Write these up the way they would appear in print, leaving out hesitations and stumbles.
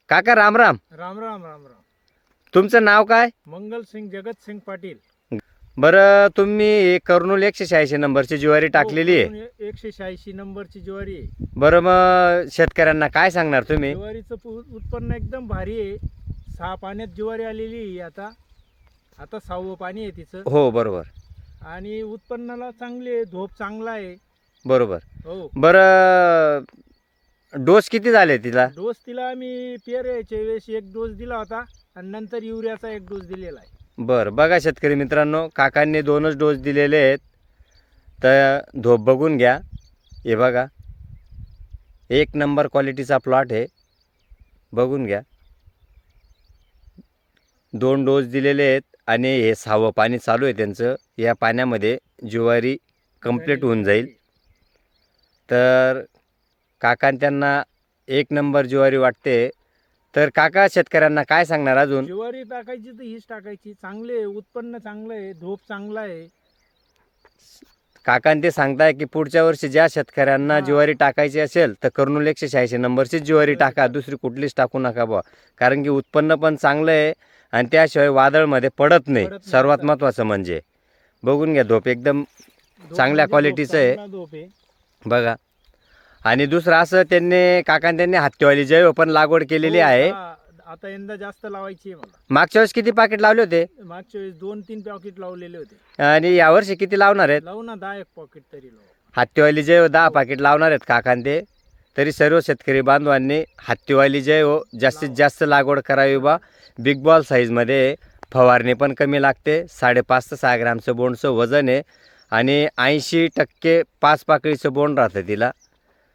काका राम राम. राम राम राम राम. तुमचं नाव काय? मंगल सिंग जगत सिंग पाटील. बरं, तुम्ही कर्नूल 186 नंबरची ज्वारी टाकलेली आहे. 186 नंबरची ज्वारी आहे. बरं, मग शेतकऱ्यांना काय सांगणार तुम्ही? ज्वारीचं उत्पन्न एकदम भारी आहे. 6 पाण्यात ज्वारी आलेली आहे. आता 6वं पाणी आहे तिचं. हो बरोबर. आणि उत्पन्नाला चांगली आहे, धोप चांगला आहे. बरोबर. हो. बरं, डोस किती झाले तिला? डोस तिला आम्ही पेरायच्या वेळेस 1 डोस दिला होता आणि नंतर युरियाचा 1 डोस दिलेला आहे. बरं, बघा शेतकरी मित्रांनो, काकांनी 2च डोस दिलेले आहेत. तर धोप बघून घ्या. हे बघा, 1 नंबर क्वालिटीचा प्लॉट आहे, बघून घ्या. 2 डोस दिलेले आहेत आणि हे 6वं पाणी चालू आहे त्यांचं. या पाण्यामध्ये ज्वारी कंप्लीट होऊन जाईल. तर काकां त्यांना 1 नंबर ज्वारी वाटते. तर काका शेतकऱ्यांना काय सांगणार अजून? ज्वारी टाकायची तर हीच टाकायची. चांगले आहे, उत्पन्न चांगलं आहे, धोप चांगला आहे. काकां ते सांगताय की पुढच्या वर्षी ज्या शेतकऱ्यांना ज्वारी टाकायची असेल तर कर्नूल 186 नंबरची ज्वारी टाका, दुसरी कुठलीच टाकू नका बुवा. कारण की उत्पन्न पण चांगलं आहे आणि त्याशिवाय वादळमध्ये पडत नाही. सर्वात महत्त्वाचं म्हणजे बघून घ्या, धोप एकदम चांगल्या क्वालिटीचं आहे बघा. आणि दुसरं असं त्यांनी हत्तीवाली जैव पण लागवड केलेली आहे. आता यंदा जास्त लावायची आहे मला. मागच्या वेळेस किती पाकिट लावले होते? मागच्या वेळेस 2-3 पॉकेट लावलेले होते. आणि यावर्षी किती लावणार आहेत? लावू ना 10 पॉकेट तरी लावू. हत्तीवाली जैव 10 पाकिट लावणार आहेत काकां ते. तरी सर्व शेतकरी बांधवांनी हत्तीवाली जैव जास्तीत जास्त लागवड करावी बा. बिग बॉल साईजमध्ये फवारणी पण कमी लागते. 5.5 ते 6 ग्रॅमचं बोंडचं वजन आहे आणि 80% 5 पाकळीचं बोंड राहतं तिला.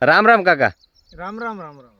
राम राम काका. राम राम राम राम.